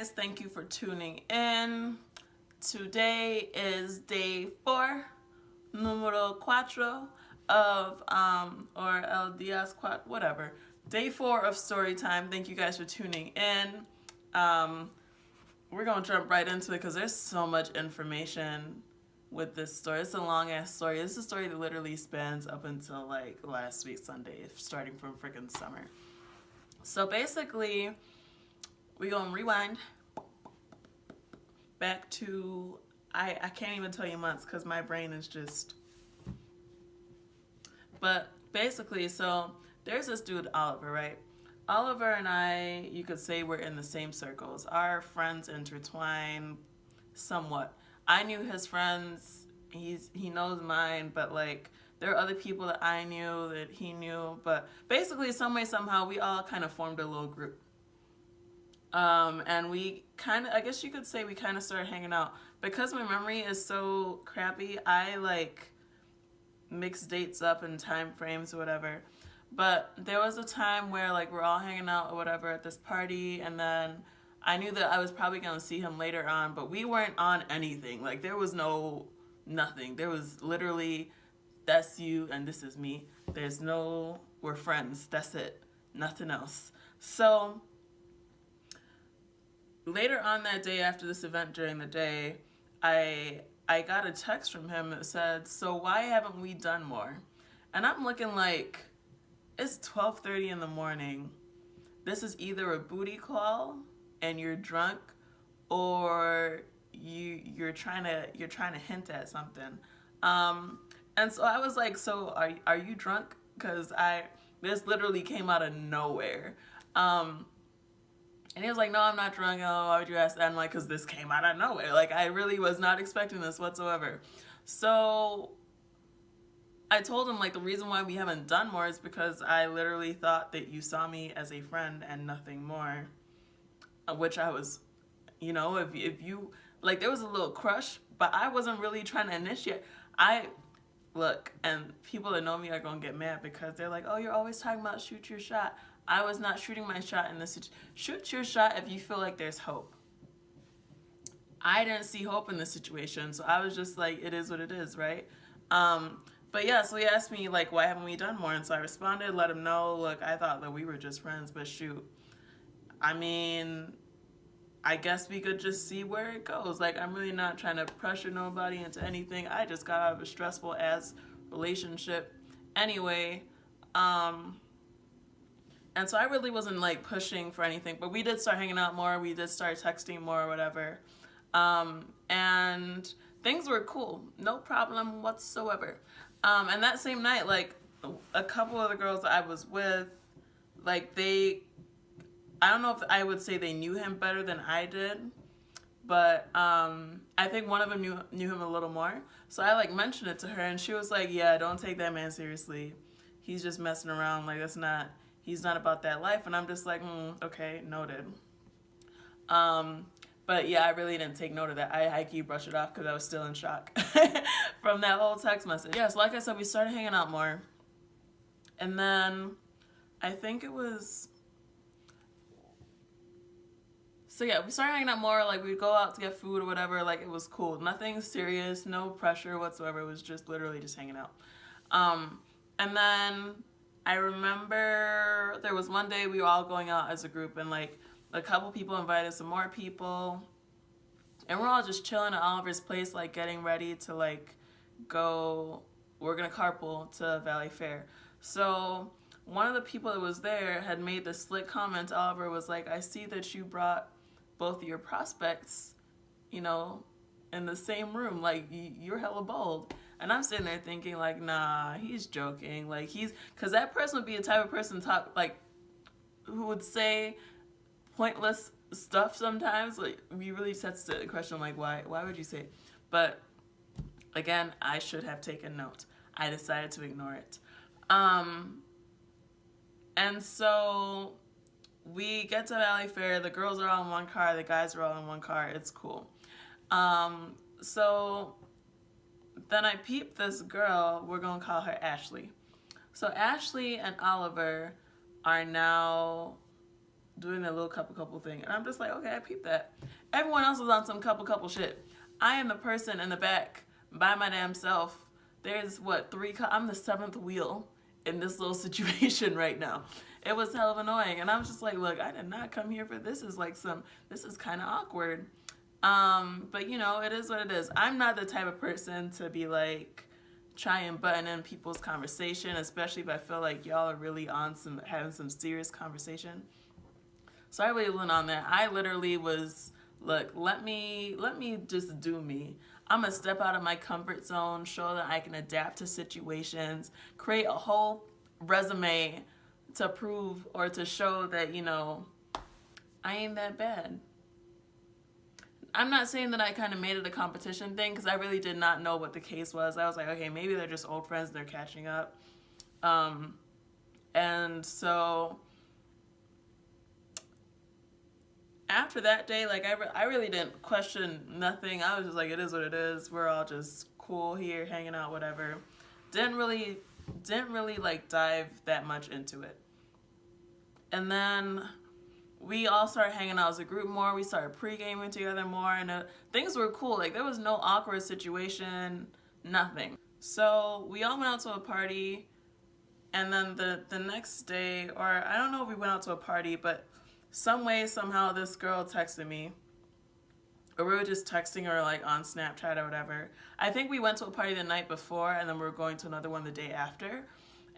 guys, thank you for tuning in. Today is day 4, numero cuatro of or el dias cuatro, whatever. Day 4 of story time. Thank you guys for tuning in. We're gonna jump right into it because there's so much information with this story. It's a long ass story. It's a story that literally spans up until like last week Sunday, starting from freaking summer. So basically, we're gonna rewind back to I can't even tell you months because my brain is just. But basically, so there's this dude Oliver, right? Oliver and I, you could say we're in the same circles. Our friends intertwine somewhat. I knew his friends. He knows mine, but like there are other people that I knew that he knew. But basically, some way somehow, we all kind of formed a little group. And we kind of, I guess you could say we kind of started hanging out. Because my memory is so crappy, I like mix dates up and time frames or whatever. But there was a time where like we're all hanging out or whatever at this party, and then I knew that I was probably going to see him later on, but we weren't on anything. Like there was nothing. There was literally, that's you and this is me. There's no, we're friends. That's it. Nothing else. So later on that day, after this event during the day, I got a text from him that said, "So why haven't we done more?" And I'm looking like, it's 12:30 in the morning. This is either a booty call and you're drunk, or you're trying to hint at something. And so I was like, "So are you drunk?" Because this literally came out of nowhere. And he was like, "No, I'm not drunk." "Oh, why would you ask that?" I'm like, "Because this came out of nowhere. Like, I really was not expecting this whatsoever." So I told him, like, the reason why we haven't done more is because I literally thought that you saw me as a friend and nothing more. Which I was, if you, like, there was a little crush, but I wasn't really trying to initiate. Look, and people that know me are going to get mad because they're like, "Oh, you're always talking about shoot your shot." I was not shooting my shot in this situation. Shoot your shot if you feel like there's hope. I didn't see hope in this situation, so I was just like, it is what it is, right? But yeah, so he asked me, like, why haven't we done more? And so I responded, let him know, look, I thought that we were just friends, but shoot. I mean, I guess we could just see where it goes. Like, I'm really not trying to pressure nobody into anything. I just got out of a stressful ass relationship anyway. And so I really wasn't like pushing for anything, but we did start hanging out more. We did start texting more or whatever. And things were cool. No problem whatsoever. And that same night, like a couple of the girls that I was with, like I don't know if I would say they knew him better than I did, but I think one of them knew him a little more. So I like mentioned it to her, and she was like, "Yeah, don't take that man seriously. He's just messing around. Like he's not about that life." And I'm just like, okay, noted. But yeah, I really didn't take note of that. I high-key brushed it off because I was still in shock from that whole text message. Yeah, so like I said, we started hanging out more. And then I think it was... So yeah, we started hanging out more. Like we'd go out to get food or whatever. Like it was cool. Nothing serious, no pressure whatsoever. It was just literally just hanging out. And then I remember there was one day we were all going out as a group, and like a couple people invited some more people, and we're all just chilling at Oliver's place, like getting ready to like go. We're gonna carpool to Valley Fair. So one of the people that was there had made this slick comment. Oliver was like, "I see that you brought both of your prospects, in the same room. Like you're hella bold." And I'm sitting there thinking, like, nah, he's joking. Like, because that person would be the type of person who would say pointless stuff sometimes. Like, we really just have to sit the question, like, why would you say it? But, again, I should have taken note. I decided to ignore it. And so we get to Valley Fair. The girls are all in one car. The guys are all in one car. It's cool. So then I peeped this girl. We're going to call her Ashley. So Ashley and Oliver are now doing their little couple thing. And I'm just like, okay, I peeped that. Everyone else was on some couple shit. I am the person in the back by my damn self. There's what, I'm the seventh wheel in this little situation right now. It was hell of annoying. And I was just like, look, I did not come here for this. This is kind of awkward. But you know, it is what it is. I'm not the type of person to be like, try and button in people's conversation, especially if I feel like y'all are really having some serious conversation. So I really went on that. I literally was, look, let me just do me. I'm gonna step out of my comfort zone, show that I can adapt to situations, create a whole resume to prove or to show that, you know, I ain't that bad. I'm not saying that I kind of made it a competition thing, because I really did not know what the case was. I was like, okay, maybe they're just old friends, they're catching up. And so after that day, like I really didn't question nothing. I was just like, it is what it is. We're all just cool here, hanging out, whatever. Didn't really like dive that much into it. And then we all started hanging out as a group more. We started pre-gaming together more, and things were cool. Like, there was no awkward situation, nothing. So we all went out to a party, and then the next day, or I don't know if we went out to a party, but some way, somehow, this girl texted me, or we were just texting her like on Snapchat or whatever. I think we went to a party the night before, and then we were going to another one the day after.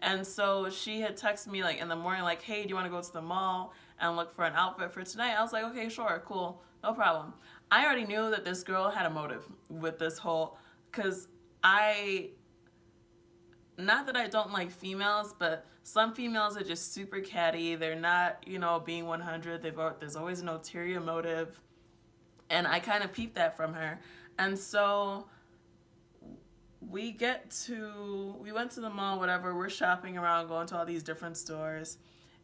And so she had texted me like in the morning, like, hey, do you want to go to the mall and look for an outfit for tonight? I was like, okay, sure, cool, no problem. I already knew that this girl had a motive with this whole, because not that I don't like females, but some females are just super catty. They're not, you know, being 100. There's always an ulterior motive. And I kind of peeped that from her. And so we went to the mall, whatever. We're shopping around, going to all these different stores.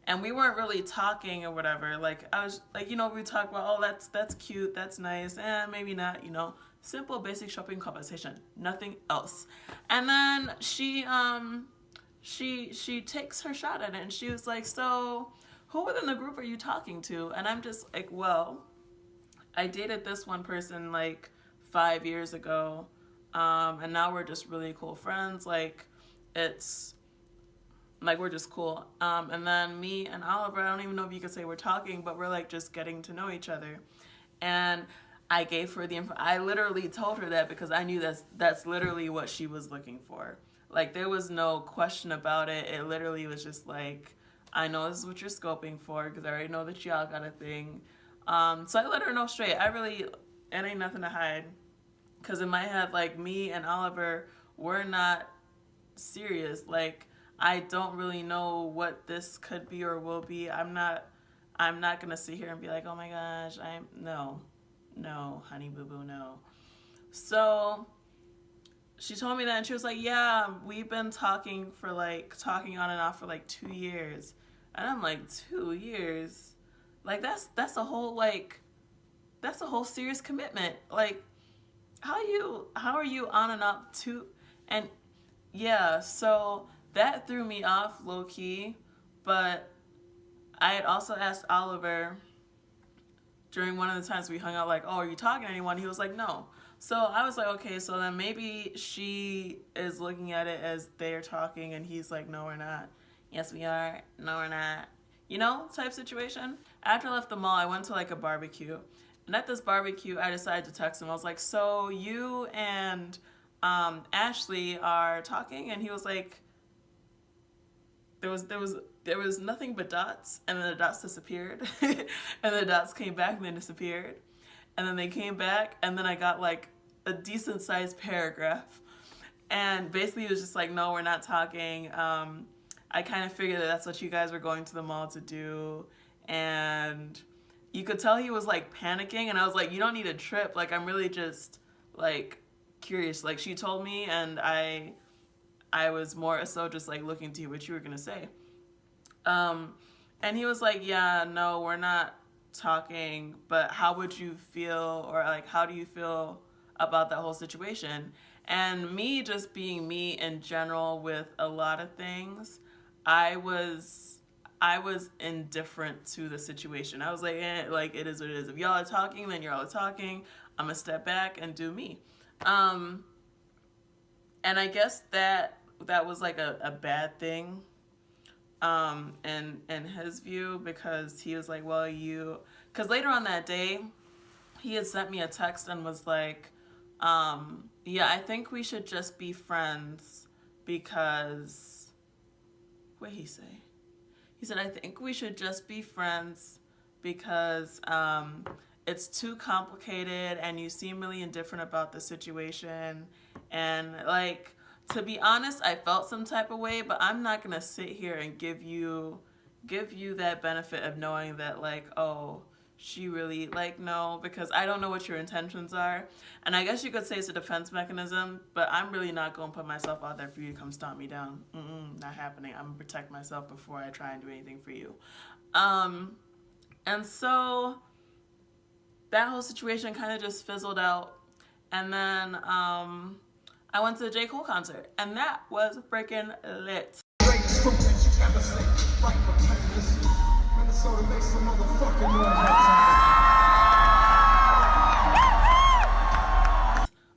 And we weren't really talking or whatever. Like, I was like, you know, we talk about, oh, that's cute, that's nice, maybe not, you know, simple, basic shopping conversation, nothing else. And then she takes her shot at it, and she was like, so who within the group are you talking to? And I'm just like, well, I dated this one person like 5 years ago, and now we're just really cool friends. Like, it's like, we're just cool. And then me and Oliver, I don't even know if you could say we're talking, but we're like just getting to know each other. And I gave her the info. I literally told her that because I knew that's literally what she was looking for. Like, there was no question about it. It literally was just like, I know this is what you're scoping for, because I already know that y'all got a thing. So I let her know straight. It ain't nothing to hide. Because in my head, like, me and Oliver, we're not serious. Like, I don't really know what this could be or will be. I'm not gonna sit here and be like, oh my gosh, no, honey boo boo, no. So she told me that, and she was like, yeah, we've been talking on and off for like 2 years. And I'm like, 2 years? Like, that's a whole serious commitment. Like, how are you on and off and yeah, so that threw me off low key. But I had also asked Oliver during one of the times we hung out, like, oh, are you talking to anyone? He was like, no. So I was like, okay, so then maybe she is looking at it as they're talking, and he's like, no, we're not. Yes, we are. No, we're not. You know, type situation. After I left the mall, I went to like a barbecue. And at this barbecue, I decided to text him. I was like, so you and Ashley are talking? And he was like, there was nothing but dots, and then the dots disappeared. And the dots came back and then disappeared. And then they came back, and then I got like a decent sized paragraph. And basically it was just like, no, we're not talking. I kind of figured that that's what you guys were going to the mall to do. And you could tell he was like panicking, and I was like, you don't need a trip. Like, I'm really just like curious. Like, she told me, and I was more so just like looking to hear what you were gonna say. And he was like, yeah, no, we're not talking, but how would you feel, or like, how do you feel about that whole situation? And me just being me in general with a lot of things, I I was indifferent to the situation. I was like, like it is what it is. If y'all are talking, then you're all talking. I'm gonna step back and do me. And I guess that was like a bad thing, in his view, because he was like, well, because later on that day, he had sent me a text and was like, yeah, I think we should just be friends because, what did he say? He said, I think we should just be friends because it's too complicated and you seem really indifferent about the situation. And like, to be honest, I felt some type of way, but I'm not going to sit here and give you that benefit of knowing that like, oh, she really, like, no, because I don't know what your intentions are. And I guess you could say it's a defense mechanism, but I'm really not going to put myself out there for you to come stomp me down. Not happening. I'm going to protect myself before I try and do anything for you. And so that whole situation kind of just fizzled out. And then I went to the J. Cole concert, and that was freaking lit.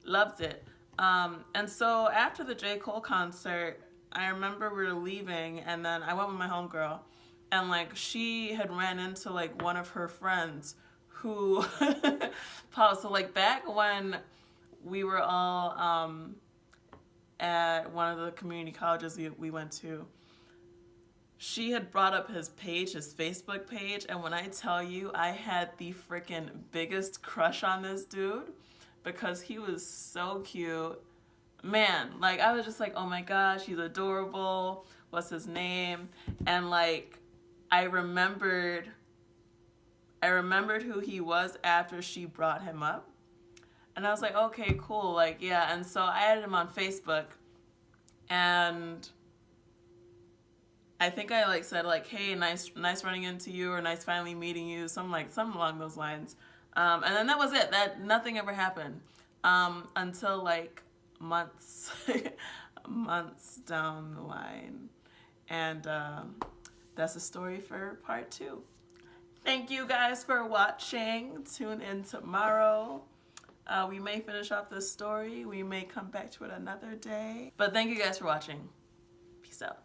Loved it. And so after the J. Cole concert, I remember we were leaving, and then I went with my homegirl, and like she had ran into like one of her friends who, so like back when we were all at one of the community colleges we went to, she had brought up his page, his Facebook page, and when I tell you, I had the freaking biggest crush on this dude because he was so cute. Man, like I was just like, oh my gosh, he's adorable. What's his name? And like I remembered who he was after she brought him up. And I was like, okay, cool. Like, yeah. And so I added him on Facebook, and I think I like said like, hey, nice running into you, or nice finally meeting you, something along those lines. And then that was it. That nothing ever happened until like months down the line. And that's a story for part 2. Thank you guys for watching. Tune in tomorrow. We may finish off this story. We may come back to it another day. But thank you guys for watching. Peace out.